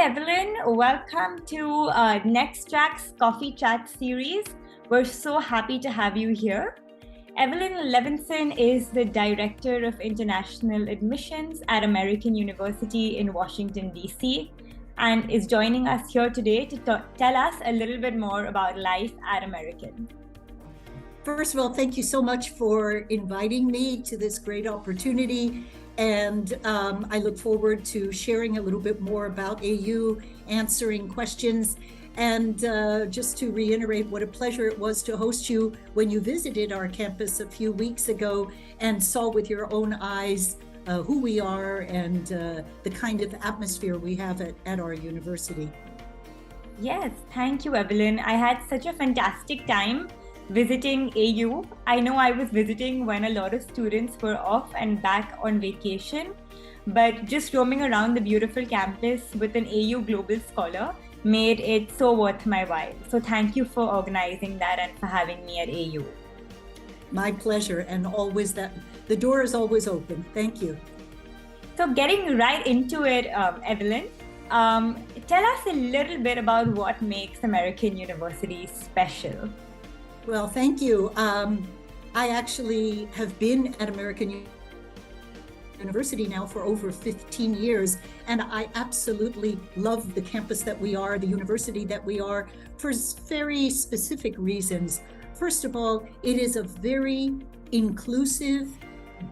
Evelyn. Welcome to NexTrack's Coffee Chat series. We're so happy to have you here. Evelyn Levinson is the Director of International Admissions at American University in Washington, D.C., and is joining us here today to tell us a little bit more about life at American. First of all, thank you so much for inviting me to this great opportunity. And I look forward to sharing a little bit more about AU, answering questions. And just to reiterate what a pleasure it was to host you when you visited our campus a few weeks ago and saw with your own eyes who we are and the kind of atmosphere we have at our university. Yes, thank you, Evelyn. I had such a fantastic time visiting AU. I know I was visiting when a lot of students were off and back on vacation, but just roaming around the beautiful campus with an AU Global Scholar made it so worth my while. So thank you for organizing that and for having me at AU. My pleasure, and always the door is always open. Thank you. So getting right into it, Evelyn, tell us a little bit about what makes American University special. Well, thank you. I actually have been at American University now for over 15 years, and I absolutely love the campus that we are, the university that we are, for very specific reasons. First of all, it is a very inclusive,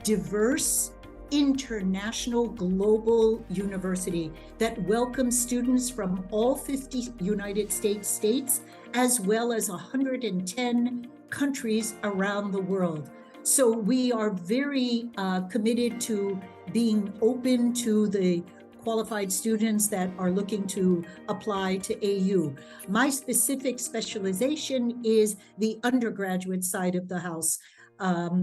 diverse, international, global university that welcomes students from all 50 United States, as well as 110 countries around the world. So we are very committed to being open to the qualified students that are looking to apply to AU. My specific specialization is the undergraduate side of the house.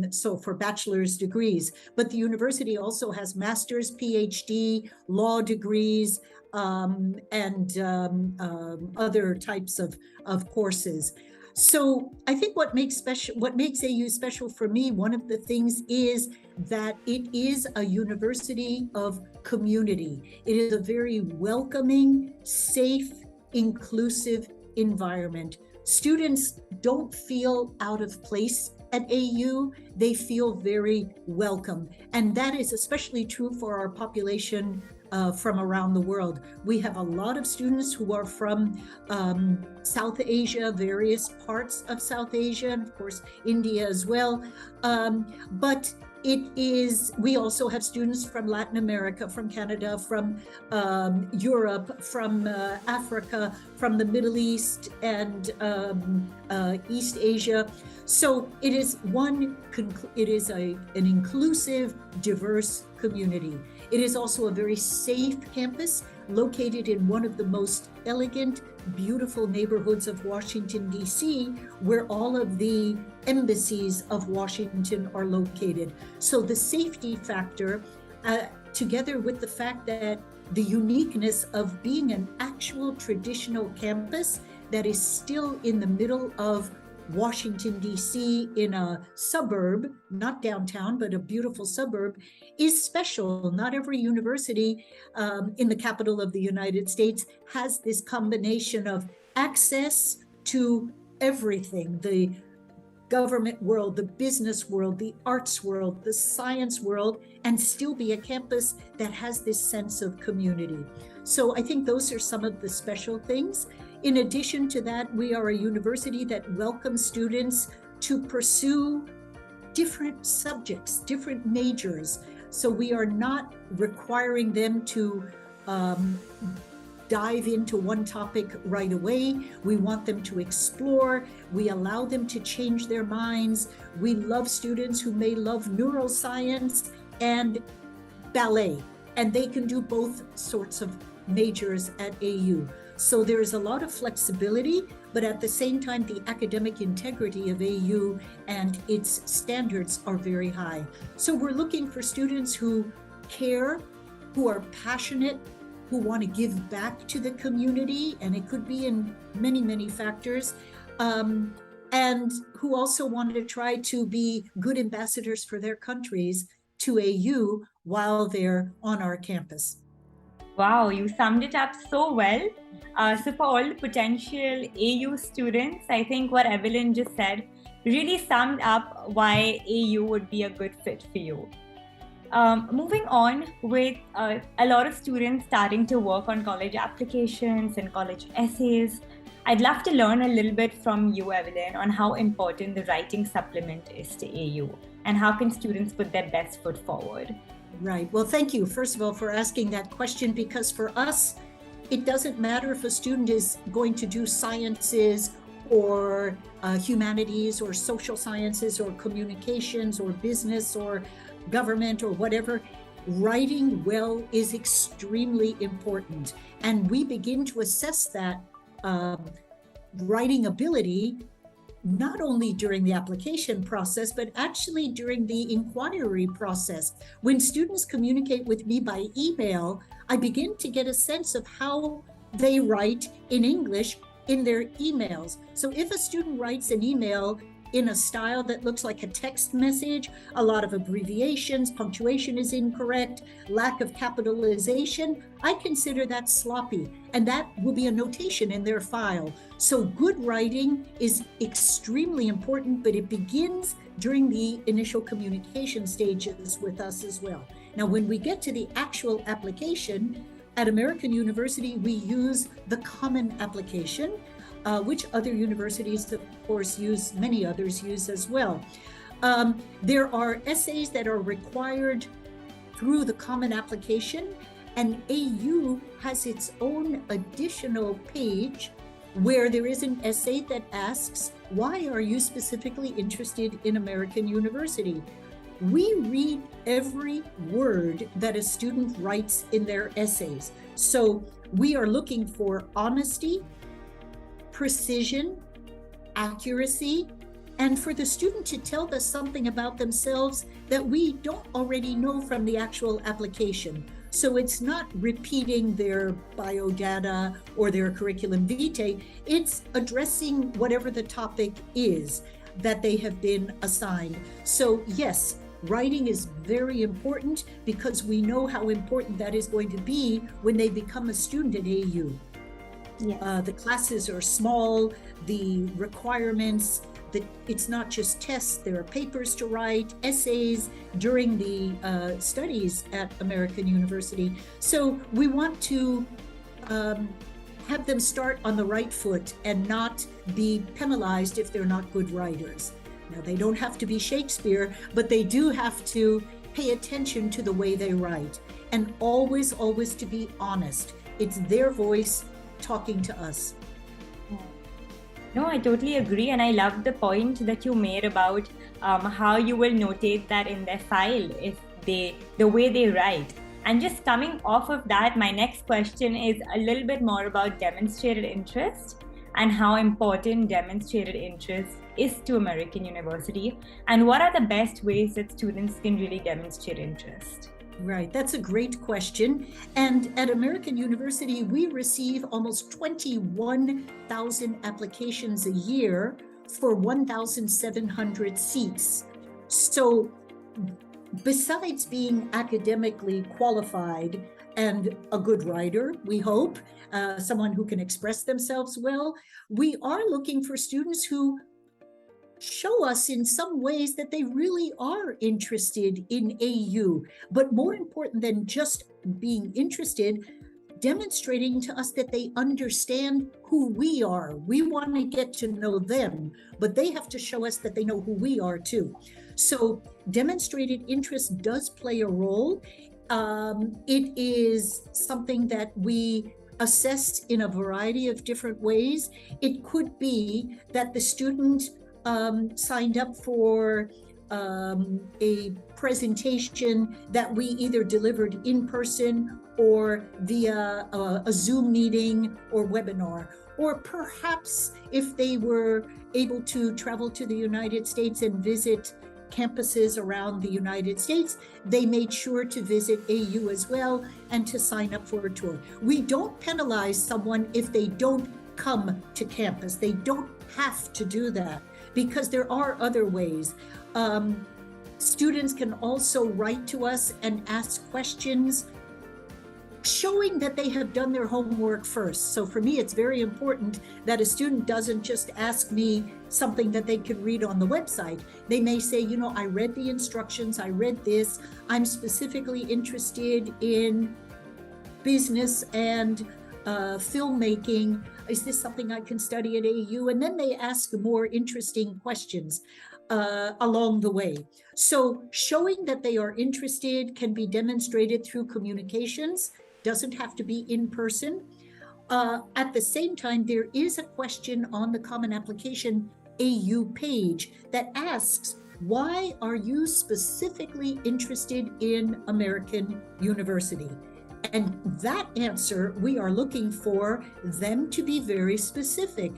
So for bachelor's degrees, but the university also has master's, PhD, law degrees, and other types of courses. So I think what makes AU special for me, one of the things is that it is a university of community. It is a very welcoming, safe, inclusive environment. Students don't feel out of place at AU, they feel very welcome. And that is especially true for our population from around the world. We have a lot of students who are from South Asia, various parts of South Asia, and of course, India as well. But we also have students from Latin America, from Canada, from Europe, from Africa, from the Middle East and East Asia. So it is an inclusive, diverse community. It is also a very safe campus located in one of the most elegant, beautiful neighborhoods of Washington, D.C., where all of the embassies of Washington are located. So the safety factor, together with the fact that the uniqueness of being an actual traditional campus that is still in the middle of Washington, D.C., in a suburb, not downtown, but a beautiful suburb, is special. Not every university in the capital of the United States has this combination of access to everything, the government world, the business world, the arts world, the science world, and still be a campus that has this sense of community. So I think those are some of the special things. In addition to that, we are a university that welcomes students to pursue different subjects, different majors. So we are not requiring them to dive into one topic right away. We want them to explore. We allow them to change their minds. We love students who may love neuroscience and ballet, and they can do both sorts of majors at AU. So there is a lot of flexibility, but at the same time, the academic integrity of AU and its standards are very high. So we're looking for students who care, who are passionate, who want to give back to the community, and it could be in many, many factors, and who also want to try to be good ambassadors for their countries to AU while they're on our campus. Wow, you summed it up so well. So, for all the potential AU students, I think what Evelyn just said really summed up why AU would be a good fit for you. Moving on with a lot of students starting to work on college applications and college essays, I'd love to learn a little bit from you, Evelyn, on how important the writing supplement is to AU and how can students put their best foot forward. Right. Well, thank you, first of all, for asking that question, because for us, it doesn't matter if a student is going to do sciences or humanities or social sciences or communications or business or government or whatever. Writing well is extremely important. And we begin to assess that writing ability not only during the application process, but actually during the inquiry process. When students communicate with me by email, I begin to get a sense of how they write in English in their emails. So if a student writes an email in a style that looks like a text message, a lot of abbreviations, punctuation is incorrect, lack of capitalization, I consider that sloppy, and that will be a notation in their file. So good writing is extremely important, but it begins during the initial communication stages with us as well. Now, when we get to the actual application, at American University, we use the Common Application, which other universities, of course, use, many others use as well. There are essays that are required through the Common Application, and AU has its own additional page where there is an essay that asks, why are you specifically interested in American University? We read every word that a student writes in their essays. So we are looking for honesty, precision, accuracy, and for the student to tell us something about themselves that we don't already know from the actual application. So it's not repeating their biodata or their curriculum vitae, it's addressing whatever the topic is that they have been assigned. So yes, writing is very important because we know how important that is going to be when they become a student at AU. Yes. The classes are small, the requirements, it's not just tests, there are papers to write, essays during the studies at American University. So we want to have them start on the right foot and not be penalized if they're not good writers. Now, they don't have to be Shakespeare, but they do have to pay attention to the way they write, and always, always to be honest. It's their voice talking to us. No, I totally agree, and I love the point that you made about how you will notate that in their file if the way they write. And just coming off of that, my next question is a little bit more about demonstrated interest and how important demonstrated interest is to American University, and what are the best ways that students can really demonstrate interest? Right, that's a great question. And at American University, we receive almost 21,000 applications a year for 1,700 seats. So besides being academically qualified and a good writer, we hope, someone who can express themselves well, we are looking for students who show us in some ways that they really are interested in AU. But more important than just being interested, demonstrating to us that they understand who we are. We want to get to know them, but they have to show us that they know who we are too. So demonstrated interest does play a role. It is something that we assess in a variety of different ways. It could be that the student signed up for a presentation that we either delivered in person or via a Zoom meeting or webinar. Or perhaps if they were able to travel to the United States and visit campuses around the United States, they made sure to visit AU as well and to sign up for a tour. We don't penalize someone if they don't come to campus. They don't have to do that, because there are other ways. Students can also write to us and ask questions showing that they have done their homework first. So for me, it's very important that a student doesn't just ask me something that they can read on the website. They may say, you know, I read the instructions, I read this, I'm specifically interested in business and filmmaking. Is this something I can study at AU? And then they ask more interesting questions along the way. So showing that they are interested can be demonstrated through communications, doesn't have to be in person. At the same time, there is a question on the Common Application AU page that asks, why are you specifically interested in American University? And that answer, we are looking for them to be very specific.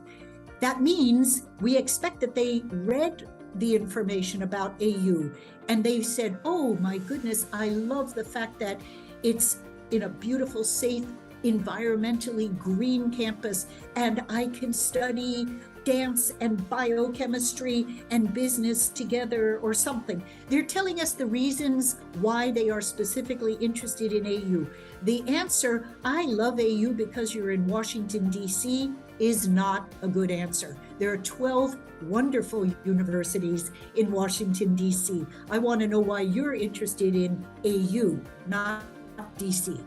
That means we expect that they read the information about AU and they said, oh my goodness, I love the fact that it's in a beautiful, safe, environmentally green campus, and I can study dance and biochemistry and business together or something. They're telling us the reasons why they are specifically interested in AU. The answer, I love AU because you're in Washington, D.C., is not a good answer. There are 12 wonderful universities in Washington, D.C. I want to know why you're interested in AU, not DC.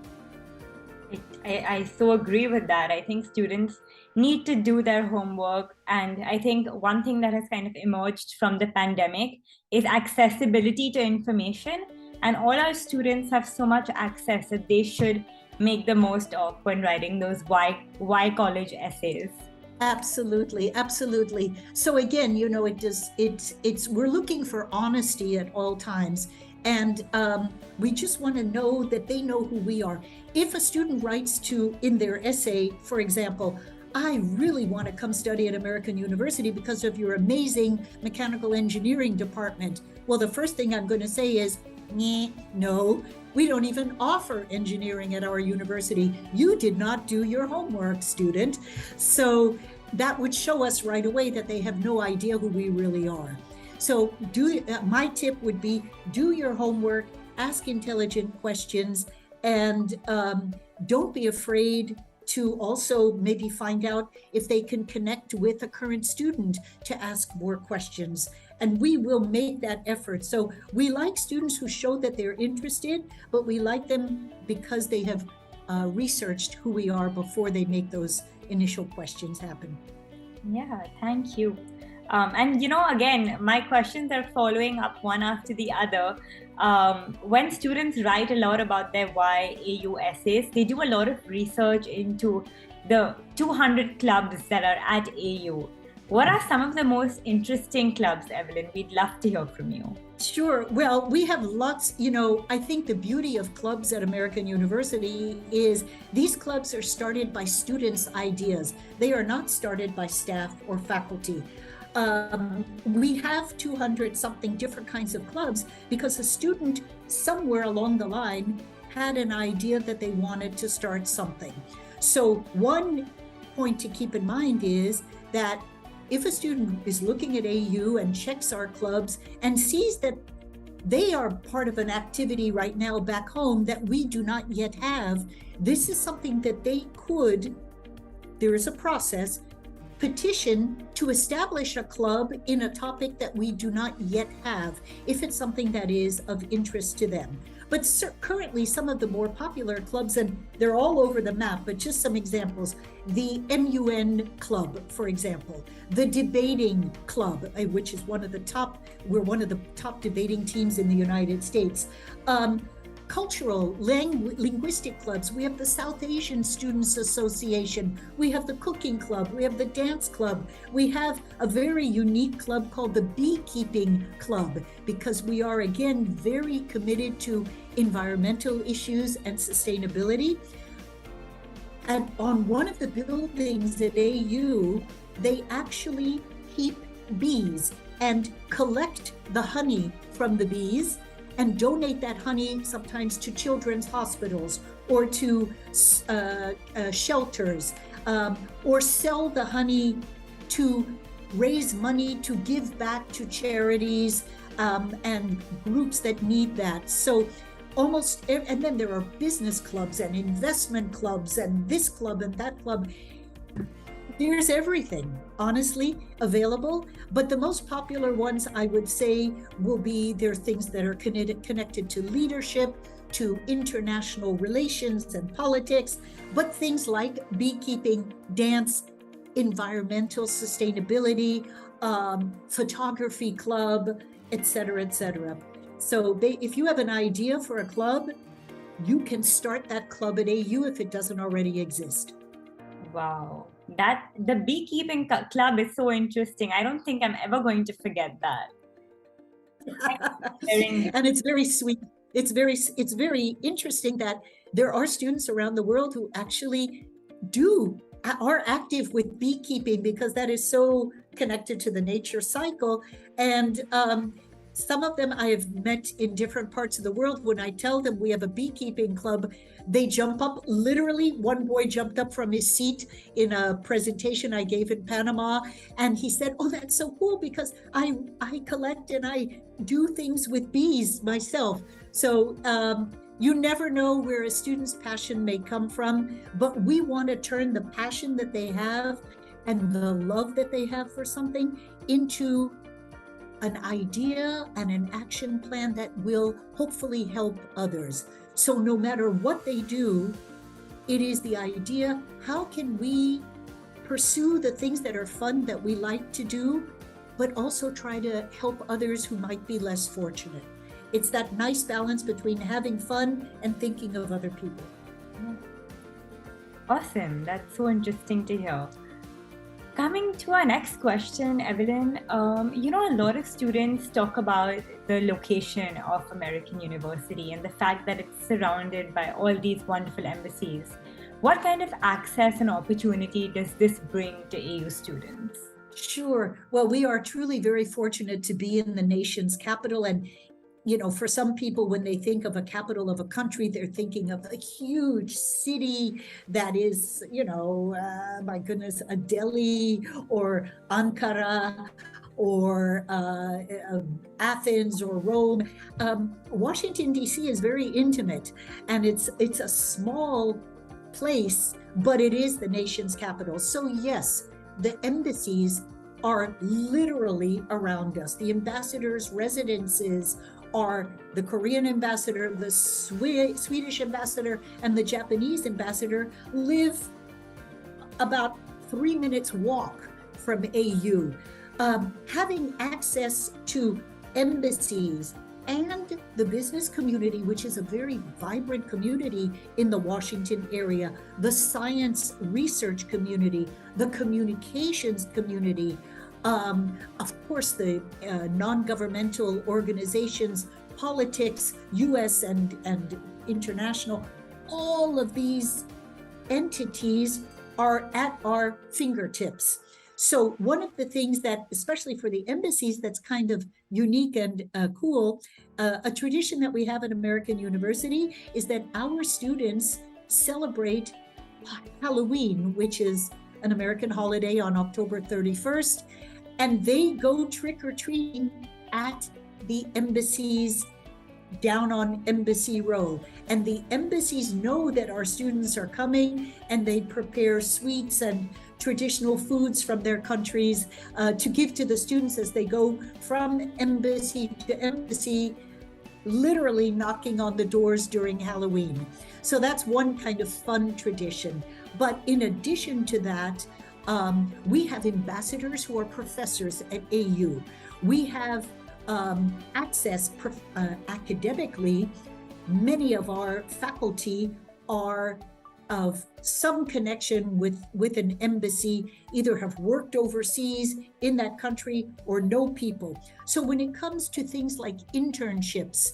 I so agree with that. I think students need to do their homework. And I think one thing that has kind of emerged from the pandemic is accessibility to information. And all our students have so much access that they should make the most of when writing those why college essays. Absolutely, absolutely. So again, you know, we're looking for honesty at all times. And we just want to know that they know who we are. If a student writes in their essay, for example, I really want to come study at American University because of your amazing mechanical engineering department. Well, the first thing I'm going to say is, no, we don't even offer engineering at our university. You did not do your homework, student. So that would show us right away that they have no idea who we really are. So my tip would be, do your homework, ask intelligent questions, and don't be afraid to also maybe find out if they can connect with a current student to ask more questions. And we will make that effort. So we like students who show that they're interested, but we like them because they have researched who we are before they make those initial questions happen. Yeah, thank you. And you know, again, my questions are following up one after the other. When students write a lot about their why AU essays, they do a lot of research into the 200 clubs that are at AU. What are some of the most interesting clubs, Evelyn? We'd love to hear from you. Sure. Well, we have lots, you know, I think the beauty of clubs at American University is these clubs are started by students' ideas. They are not started by staff or faculty. We have 200 something different kinds of clubs because a student somewhere along the line had an idea that they wanted to start something. So one point to keep in mind is that if a student is looking at AU and checks our clubs and sees that they are part of an activity right now back home that we do not yet have, this is something that they could, there is a process, petition to establish a club in a topic that we do not yet have, if it's something that is of interest to them. But currently, some of the more popular clubs, and they're all over the map, but just some examples, the MUN Club, for example, the Debating Club, which is we're one of the top debating teams in the United States. Cultural, linguistic clubs. We have the South Asian Students Association. We have the Cooking Club. We have the Dance Club. We have a very unique club called the Beekeeping Club, because we are, again, very committed to environmental issues and sustainability. And on one of the buildings at AU, they actually keep bees and collect the honey from the bees and donate that honey sometimes to children's hospitals or to shelters, or sell the honey to raise money to give back to charities and groups that need that. So and then there are business clubs and investment clubs and this club and that club. There's everything, honestly, available. But the most popular ones, I would say, will be there are things that are connected to leadership, to international relations and politics, but things like beekeeping, dance, environmental sustainability, photography club, et cetera, et cetera. So if you have an idea for a club, you can start that club at AU if it doesn't already exist. Wow. That the beekeeping club is so interesting. I don't think I'm ever going to forget that. And it's very sweet. It's very interesting that there are students around the world who actually are active with beekeeping, because that is so connected to the nature cycle. And some of them I have met in different parts of the world. When I tell them we have a beekeeping club, they jump up. Literally, one boy jumped up from his seat in a presentation I gave in Panama, and he said, "Oh, that's so cool, because I collect and I do things with bees myself." So you never know where a student's passion may come from, but we want to turn the passion that they have and the love that they have for something into an idea and an action plan that will hopefully help others. So no matter what they do, it is the idea, how can we pursue the things that are fun that we like to do, but also try to help others who might be less fortunate. It's that nice balance between having fun and thinking of other people. Awesome. That's so interesting to hear. Coming to our next question, Evelyn, a lot of students talk about the location of American University and the fact that it's surrounded by all these wonderful embassies. What kind of access and opportunity does this bring to AU students? Sure. Well, we are truly very fortunate to be in the nation's capital. And for some people, when they think of a capital of a country, they're thinking of a huge city that is, my goodness, a Delhi or Ankara or Athens or Rome. Washington, D.C. is very intimate, and it's a small place, but it is the nation's capital. So yes, the embassies are literally around us. The ambassadors' residences are the Korean ambassador, the Swedish ambassador, and the Japanese ambassador live about 3 minutes walk from AU. Having access to embassies and the business community, which is a very vibrant community in the Washington area, the science research community, the communications community, of course, the non-governmental organizations, politics, US and international, all of these entities are at our fingertips. So one of the things that, especially for the embassies, that's kind of unique and cool, a tradition that we have at American University is that our students celebrate Halloween, which is an American holiday on October 31st, and they go trick-or-treating at the embassies down on Embassy Row. And the embassies know that our students are coming, and they prepare sweets and traditional foods from their countries to give to the students as they go from embassy to embassy, literally knocking on the doors during Halloween. So that's one kind of fun tradition. But in addition to that, we have ambassadors who are professors at AU. We have access academically. Many of our faculty are of some connection with an embassy, either have worked overseas in that country or know people. So when it comes to things like internships,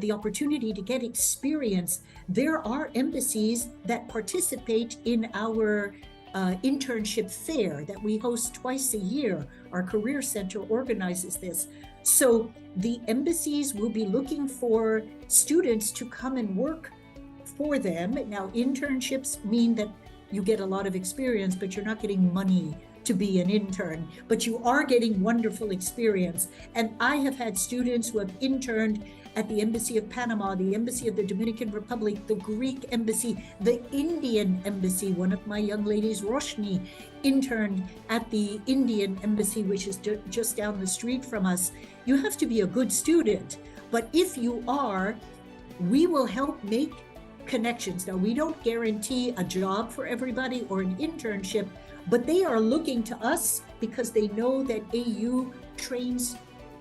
the opportunity to get experience, there are embassies that participate in our internship fair that we host twice a year. Our Career Center organizes this. So the embassies will be looking for students to come and work for them. Now, internships mean that you get a lot of experience, but you're not getting money to be an intern, but you are getting wonderful experience. And I have had students who have interned at the Embassy of Panama, the Embassy of the Dominican Republic, the Greek Embassy, the Indian Embassy. One of my young ladies, Roshni, interned at the Indian Embassy, which is just down the street from us. You have to be a good student, but if you are, we will help make connections. Now, we don't guarantee a job for everybody or an internship, but they are looking to us because they know that AU trains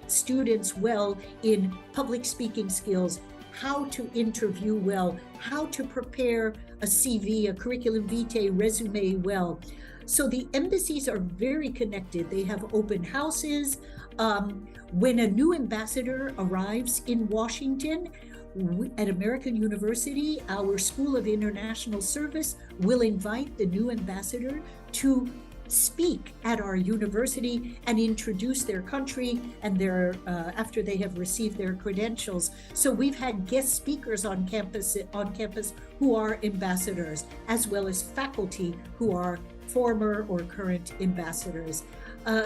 students well in public speaking skills, how to interview well, how to prepare a CV, a curriculum vitae, resume well. So the embassies are very connected. They have open houses. When a new ambassador arrives in Washington, at American University, our School of International Service will invite the new ambassador to speak at our university and introduce their country and their after they have received their credentials. So we've had guest speakers on campus who are ambassadors, as well as faculty who are former or current ambassadors.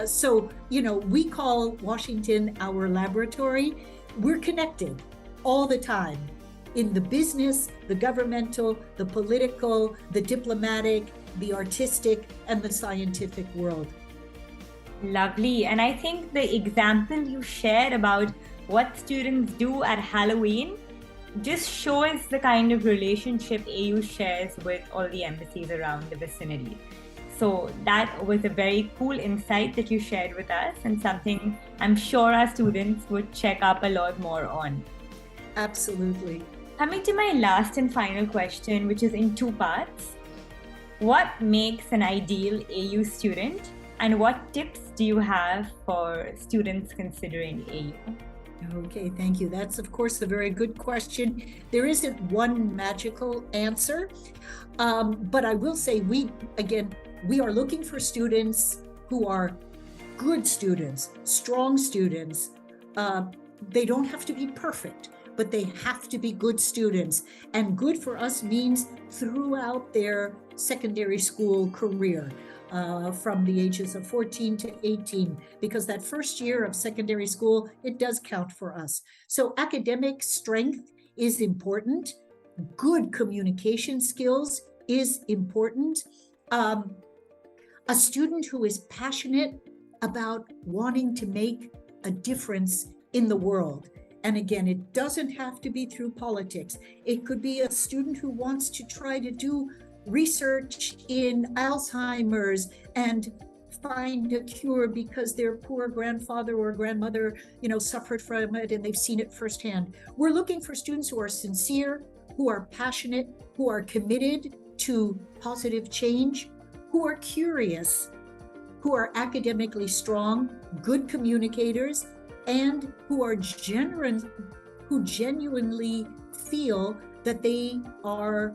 So, you know, we call Washington our laboratory. We're connected all the time in the business, the governmental, the political, the diplomatic, the artistic, and the scientific world. Lovely. And I think the example you shared about what students do at Halloween just shows the kind of relationship AU shares with all the embassies around the vicinity. So that was a very cool insight that you shared with us, and something I'm sure our students would check up a lot more on. Absolutely. Coming to my last and final question, which is in two parts. What makes an ideal AU student, and what tips do you have for students considering AU? Okay, thank you. That's, of course, a very good question. There isn't one magical answer, but I will say we are looking for students who are good students, strong students. They don't have to be perfect, but they have to be good students. And good for us means throughout their secondary school career, from the ages of 14 to 18, because that first year of secondary school, it does count for us. So academic strength is important. Good communication skills is important. A student who is passionate about wanting to make a difference in the world. And again, it doesn't have to be through politics. It could be a student who wants to try to do research in Alzheimer's and find a cure because their poor grandfather or grandmother, suffered from it and they've seen it firsthand. We're looking for students who are sincere, who are passionate, who are committed to positive change, who are curious, who are academically strong, good communicators, and who genuinely feel that they are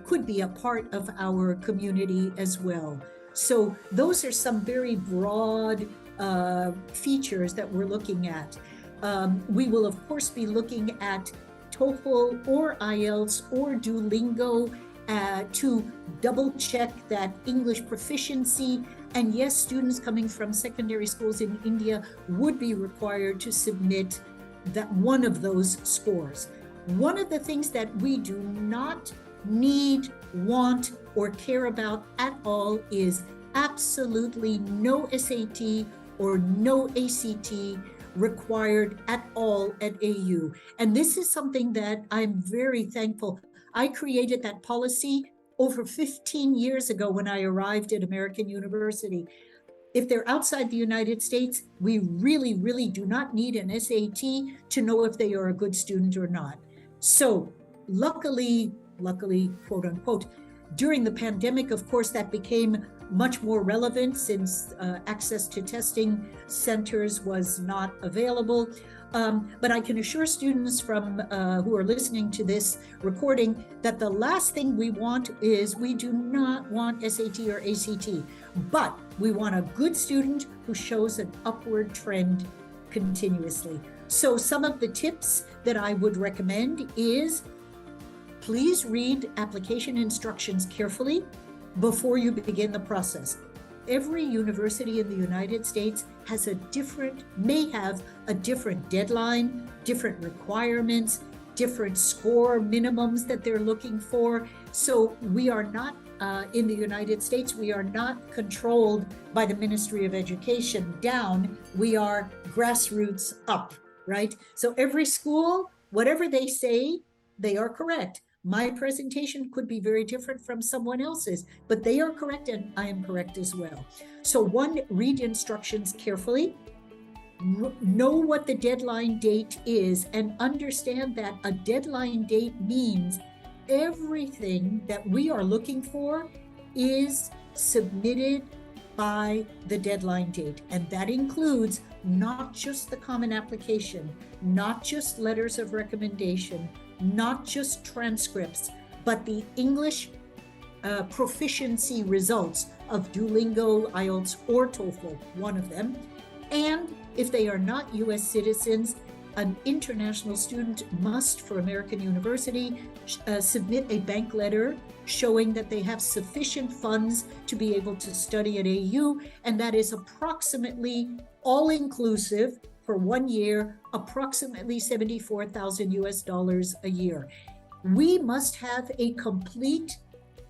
could be a part of our community as well. So those are some very broad features that we're looking at. We will, of course, be looking at TOEFL or IELTS or Duolingo to double check that English proficiency. And yes, students coming from secondary schools in India would be required to submit that one of those scores. One of the things that we do not need, want, or care about at all is absolutely no SAT or no ACT required at all at AU. And this is something that I'm very thankful. I created that policy over 15 years ago when I arrived at American University. If they're outside the United States, we really, really do not need an SAT to know if they are a good student or not. So luckily, quote unquote, during the pandemic, of course, that became much more relevant since access to testing centers was not available. But I can assure students from who are listening to this recording that the last thing we want is we do not want SAT or ACT, but we want a good student who shows an upward trend continuously. So some of the tips that I would recommend is please read application instructions carefully before you begin the process. every university in the United States has may have a different deadline, different requirements, different score minimums that they're looking for. So we are not, in the United States, we are not controlled by the Ministry of Education down, we are grassroots up, right? So every school, whatever they say, they are correct. My presentation could be very different from someone else's, but they are correct and I am correct as well. So one, read instructions carefully, know what the deadline date is, and understand that a deadline date means everything that we are looking for is submitted by the deadline date. And that includes not just the common application, not just letters of recommendation, not just transcripts, but the English proficiency results of Duolingo, IELTS, or TOEFL, one of them. And if they are not US citizens, an international student must, for American University, submit a bank letter showing that they have sufficient funds to be able to study at AU, and that is approximately all-inclusive for 1 year, approximately $74,000 US a year. We must have a complete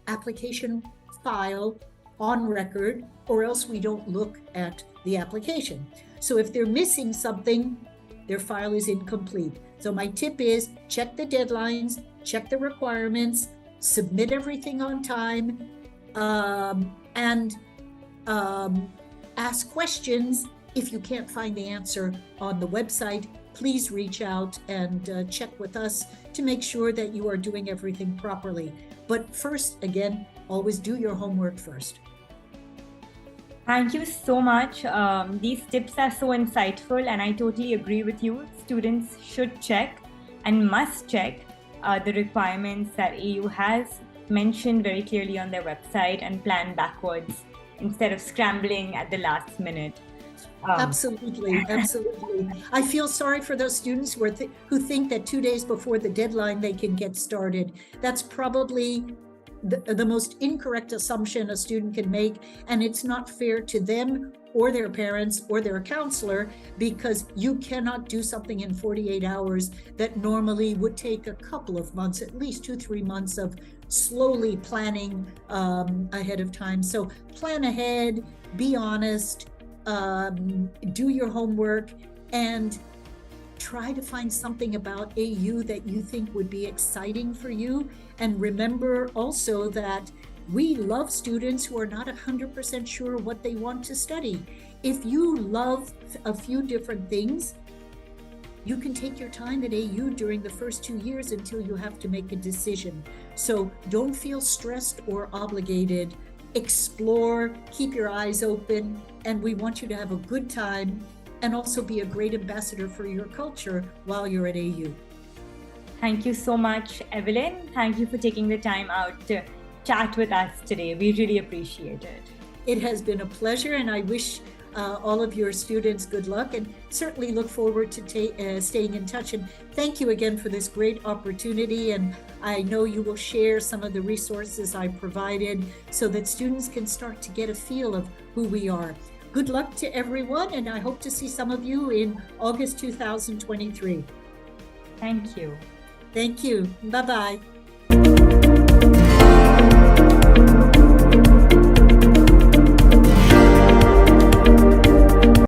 application file on record, or else we don't look at the application. So if they're missing something, their file is incomplete. So my tip is check the deadlines, check the requirements, submit everything on time, and ask questions. If you can't find the answer on the website, please reach out and check with us to make sure that you are doing everything properly. But first, again, always do your homework first. Thank you so much. These tips are so insightful, and I totally agree with you. Students should check and must check the requirements that AU has mentioned very clearly on their website and plan backwards instead of scrambling at the last minute. Absolutely, absolutely. I feel sorry for those students who think that 2 days before the deadline they can get started. That's probably the most incorrect assumption a student can make, and it's not fair to them or their parents or their counselor, because you cannot do something in 48 hours that normally would take a couple of months, at least 2-3 months of slowly planning ahead of time. So plan ahead, be honest, do your homework, and try to find something about AU that you think would be exciting for you. And remember also that we love students who are not 100% sure what they want to study. If you love a few different things, you can take your time at AU during the first 2 years until you have to make a decision. So don't feel stressed or obligated. Explore, keep your eyes open, and we want you to have a good time and also be a great ambassador for your culture while you're at AU. Thank you so much, Evelyn. Thank you for taking the time out to chat with us today. We really appreciate it. It has been a pleasure, and I wish all of your students good luck, and certainly look forward to staying in touch. And thank you again for this great opportunity. And I know you will share some of the resources I provided so that students can start to get a feel of who we are. Good luck to everyone, and I hope to see some of you in August 2023. Thank you. Thank you. Bye-bye.